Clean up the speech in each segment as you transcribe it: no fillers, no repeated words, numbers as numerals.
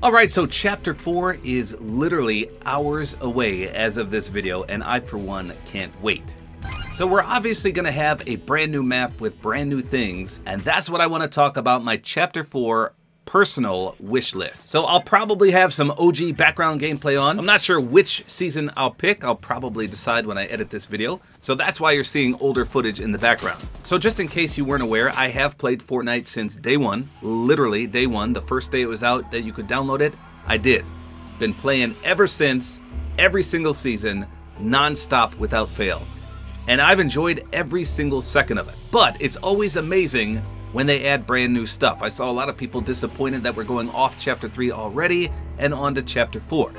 Alright, so Chapter 4 is literally hours away as of this video, and I for one can't wait. So we're obviously going to have a brand new map with brand new things, and that's what I want to talk about, my Chapter 4 personal wish list. So I'll probably have some OG background gameplay on. I'm not sure which season I'll pick. I'll probably decide when I edit this video. So that's why you're seeing older footage in the background. So just in case you weren't aware, I have played Fortnite since day one. Literally day one, the first day it was out that you could download it, I did. Been playing ever since, every single season, non-stop without fail. And I've enjoyed every single second of it. But it's always amazing when they add brand new stuff. I saw a lot of people disappointed that we're going off Chapter 3 already and on to Chapter 4.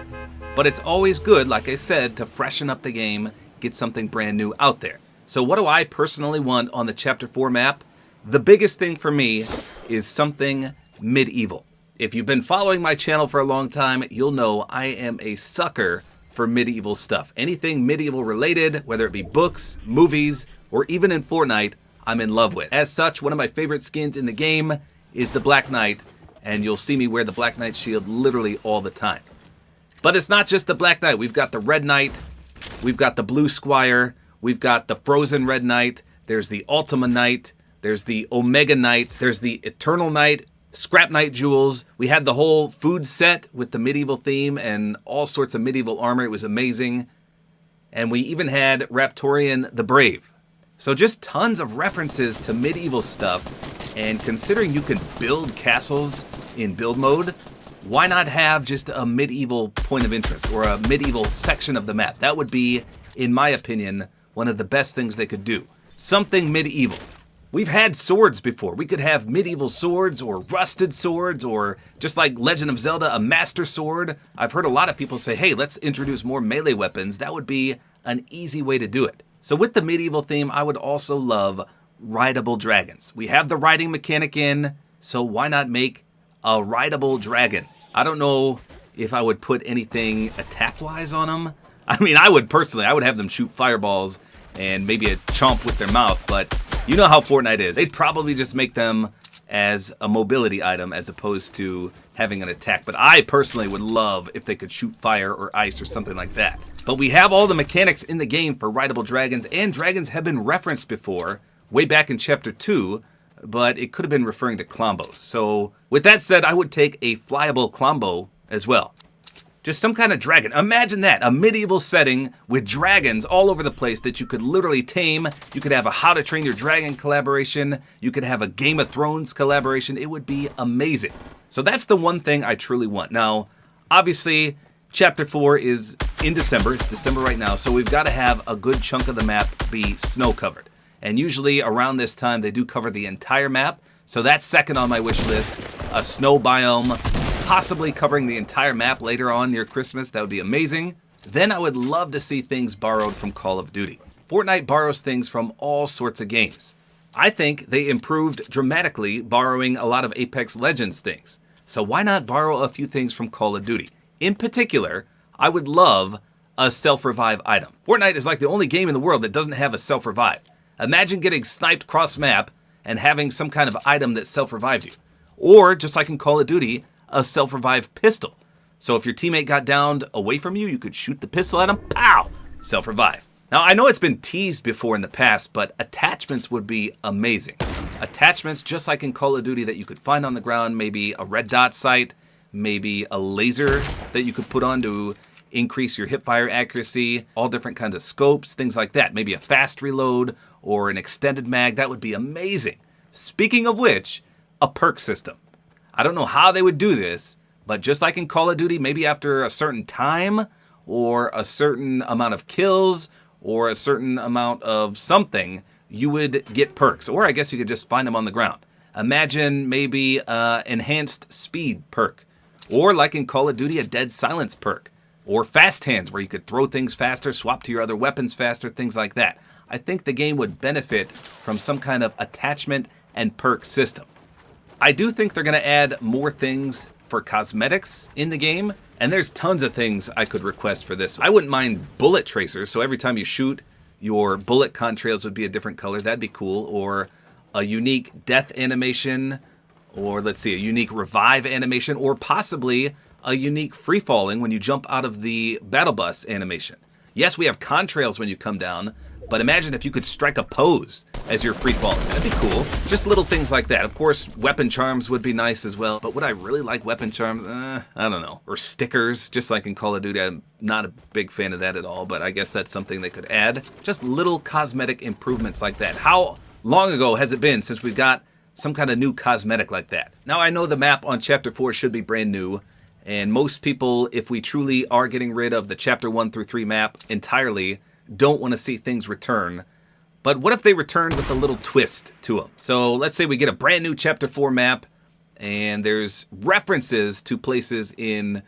But it's always good, like I said, to freshen up the game, get something brand new out there. So what do I personally want on the Chapter 4 map? The biggest thing for me is something medieval. If you've been following my channel for a long time, you'll know I am a sucker for medieval stuff. Anything medieval related, whether it be books, movies, or even in Fortnite, I'm in love with. As such, one of my favorite skins in the game is the Black Knight, and you'll see me wear the Black Knight shield literally all the time. But it's not just the Black Knight. We've got the Red Knight, we've got the Blue Squire, we've got the Frozen Red Knight, there's the Ultima Knight, there's the Omega Knight, there's the Eternal Knight, Scrap Knight jewels. We had the whole food set with the medieval theme and all sorts of medieval armor. It was amazing. And we even had Raptorian the Brave. So just tons of references to medieval stuff, and considering you can build castles in build mode, why not have just a medieval point of interest or a medieval section of the map? That would be, in my opinion, one of the best things they could do. Something medieval. We've had swords before. We could have medieval swords or rusted swords or just like Legend of Zelda, a master sword. I've heard a lot of people say, hey, let's introduce more melee weapons. That would be an easy way to do it. So with the medieval theme, I would also love rideable dragons. We have the riding mechanic in, so why not make a rideable dragon? I don't know if I would put anything attack-wise on them. I mean, I would personally, I would have them shoot fireballs and maybe a chomp with their mouth, but you know how Fortnite is. They'd probably just make them as a mobility item as opposed to having an attack. But I personally would love if they could shoot fire or ice or something like that. But we have all the mechanics in the game for rideable dragons, and dragons have been referenced before, way back in Chapter 2, but it could have been referring to Clombos. So with that said, I would take a flyable Clombo as well. Just some kind of dragon. Imagine that, a medieval setting with dragons all over the place that you could literally tame. You could have a How to Train Your Dragon collaboration. You could have a Game of Thrones collaboration. It would be amazing. So that's the one thing I truly want. Now, obviously, Chapter 4 is in December. It's December right now, so we've got to have a good chunk of the map be snow covered. And usually around this time, they do cover the entire map. So that's second on my wish list, a snow biome, possibly covering the entire map later on near Christmas. That would be amazing. Then I would love to see things borrowed from Call of Duty. Fortnite borrows things from all sorts of games. I think they improved dramatically borrowing a lot of Apex Legends things. So why not borrow a few things from Call of Duty? In particular, I would love a self-revive item. Fortnite is like the only game in the world that doesn't have a self-revive. Imagine getting sniped cross-map and having some kind of item that self-revived you. Or, just like in Call of Duty, a self-revive pistol. So if your teammate got downed away from you, you could shoot the pistol at him, pow, self-revive. Now, I know it's been teased before in the past, but attachments would be amazing. Attachments just like in Call of Duty that you could find on the ground, maybe a red dot sight, maybe a laser that you could put on to increase your hipfire accuracy, all different kinds of scopes, things like that. Maybe a fast reload or an extended mag, that would be amazing. Speaking of which, a perk system. I don't know how they would do this, but just like in Call of Duty, maybe after a certain time or a certain amount of kills or a certain amount of something, you would get perks. Or I guess you could just find them on the ground. Imagine maybe enhanced speed perk. Or like in Call of Duty, a dead silence perk. Or fast hands, where you could throw things faster, swap to your other weapons faster, things like that. I think the game would benefit from some kind of attachment and perk system. I do think they're going to add more things for cosmetics in the game, and there's tons of things I could request for this. I wouldn't mind bullet tracers, so every time you shoot, your bullet contrails would be a different color. That'd be cool. Or a unique death animation, or let's see, a unique revive animation, or possibly a unique free-falling when you jump out of the battle bus animation. Yes, we have contrails when you come down, but imagine if you could strike a pose as you're free-falling. That'd be cool. Just little things like that. Of course, weapon charms would be nice as well, but would I really like weapon charms? I don't know. Or stickers, just like in Call of Duty. I'm not a big fan of that at all, but I guess that's something they could add. Just little cosmetic improvements like that. How long ago has it been since we've got some kind of new cosmetic like that? Now, I know the map on Chapter 4 should be brand new, and most people, if we truly are getting rid of the Chapter 1 through 3 map entirely, don't want to see things return. But what if they return with a little twist to them? So let's say we get a brand new Chapter 4 map, and there's references to places in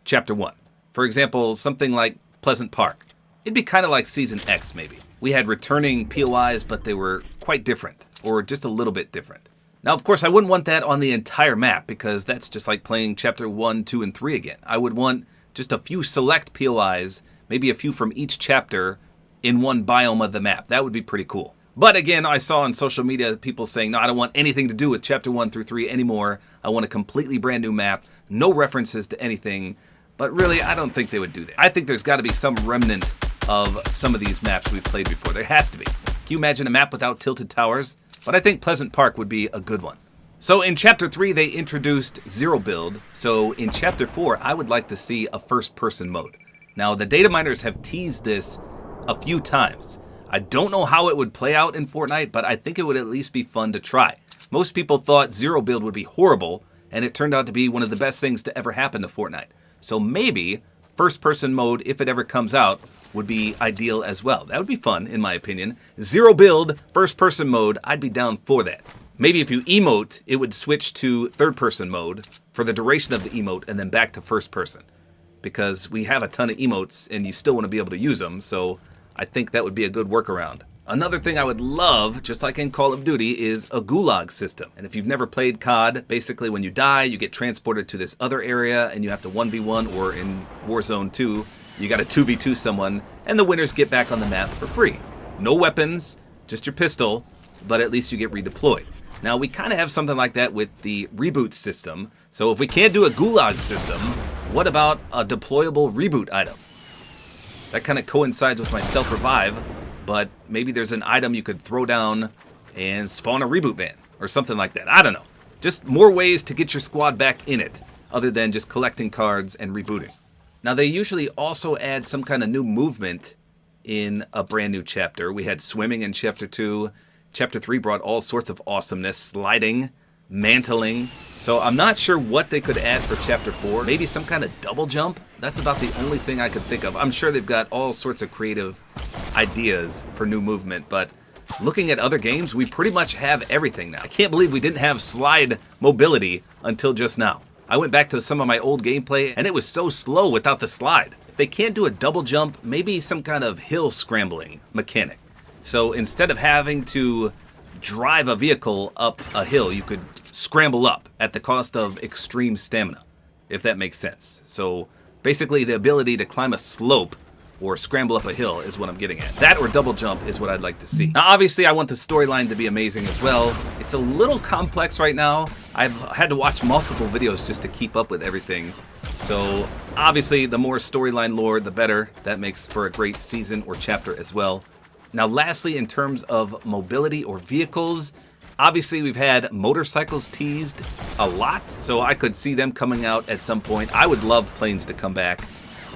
Chapter 1. For example, something like Pleasant Park. It'd be kind of like Season X, maybe. We had returning POIs, but they were quite different, or just a little bit different. Now, of course, I wouldn't want that on the entire map, because that's just like playing Chapter 1, 2, and 3 again. I would want just a few select POIs, maybe a few from each chapter, in one biome of the map. That would be pretty cool. But again, I saw on social media people saying, no, I don't want anything to do with Chapter 1 through 3 anymore. I want a completely brand new map, no references to anything. But really, I don't think they would do that. I think there's got to be some remnant of some of these maps we've played before. There has to be. Can you imagine a map without tilted towers? But I think Pleasant Park would be a good one. So in Chapter 3, they introduced Zero Build. So in Chapter 4, I would like to see a first-person mode. Now, the data miners have teased this a few times. I don't know how it would play out in Fortnite, but I think it would at least be fun to try. Most people thought Zero Build would be horrible, and it turned out to be one of the best things to ever happen to Fortnite. So maybe first-person mode, if it ever comes out, would be ideal as well. That would be fun, in my opinion. Zero Build, first-person mode, I'd be down for that. Maybe if you emote, it would switch to third-person mode for the duration of the emote, and then back to first-person. Because we have a ton of emotes, and you still want to be able to use them, so I think that would be a good workaround. Another thing I would love, just like in Call of Duty, is a Gulag system. And if you've never played COD, basically when you die, you get transported to this other area and you have to 1v1, or in Warzone 2, you got to 2v2 someone, and the winners get back on the map for free. No weapons, just your pistol, but at least you get redeployed. Now, we kind of have something like that with the reboot system. So if we can't do a Gulag system, what about a deployable reboot item? That kind of coincides with my self-revive, but maybe there's an item you could throw down and spawn a reboot van or something like that. I don't know. Just more ways to get your squad back in it other than just collecting cards and rebooting. Now, they usually also add some kind of new movement in a brand new chapter. We had swimming in Chapter 2. Chapter 3 brought all sorts of awesomeness, sliding, mantling. So I'm not sure what they could add for Chapter 4. Maybe some kind of double jump? That's about the only thing I could think of. I'm sure they've got all sorts of creative ideas for new movement, but looking at other games, we pretty much have everything now. I can't believe we didn't have slide mobility until just now. I went back to some of my old gameplay, and it was so slow without the slide. If they can't do a double jump, maybe some kind of hill scrambling mechanic. So instead of having to drive a vehicle up a hill, you could scramble up at the cost of extreme stamina, if that makes sense. So basically the ability to climb a slope or scramble up a hill is what I'm getting at. That or double jump is what I'd like to see. Now, obviously, I want the storyline to be amazing as well. It's a little complex right now. I've had to watch multiple videos just to keep up with everything. So obviously, the more storyline lore, the better. That makes for a great season or chapter as well. Now, lastly, in terms of mobility or vehicles, obviously we've had motorcycles teased a lot, so I could see them coming out at some point. I would love planes to come back,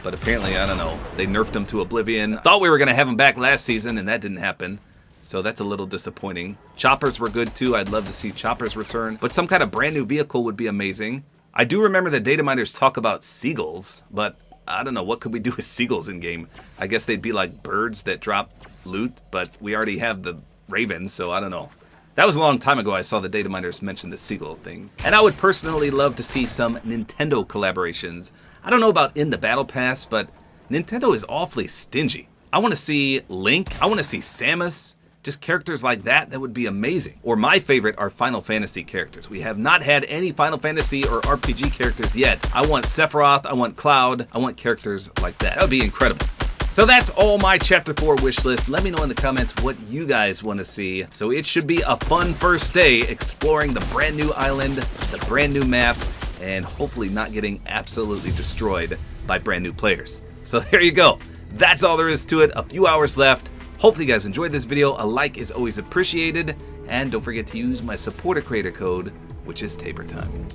but apparently, I don't know, they nerfed them to oblivion. Thought we were going to have them back last season, and that didn't happen, so that's a little disappointing. Choppers were good too. I'd love to see choppers return, but some kind of brand new vehicle would be amazing. I do remember the data miners talk about seagulls, but I don't know, what could we do with seagulls in game? I guess they'd be like birds that drop loot, but we already have the ravens, so I don't know. That was a long time ago I saw the data miners mention the seagull things. And I would personally love to see some Nintendo collaborations. I don't know about in the Battle Pass, but Nintendo is awfully stingy. I want to see Link, I want to see Samus, just characters like that. That would be amazing. Or my favorite are Final Fantasy characters. We have not had any Final Fantasy or RPG characters yet. I want Sephiroth, I want Cloud, I want characters like that. That would be incredible. So that's all my Chapter 4 wish list. Let me know in the comments what you guys want to see. So it should be a fun first day exploring the brand new island, the brand new map, and hopefully not getting absolutely destroyed by brand new players. So there you go. That's all there is to it. A few hours left. Hopefully you guys enjoyed this video. A like is always appreciated. And don't forget to use my Support-A-Creator code, which is tabortime.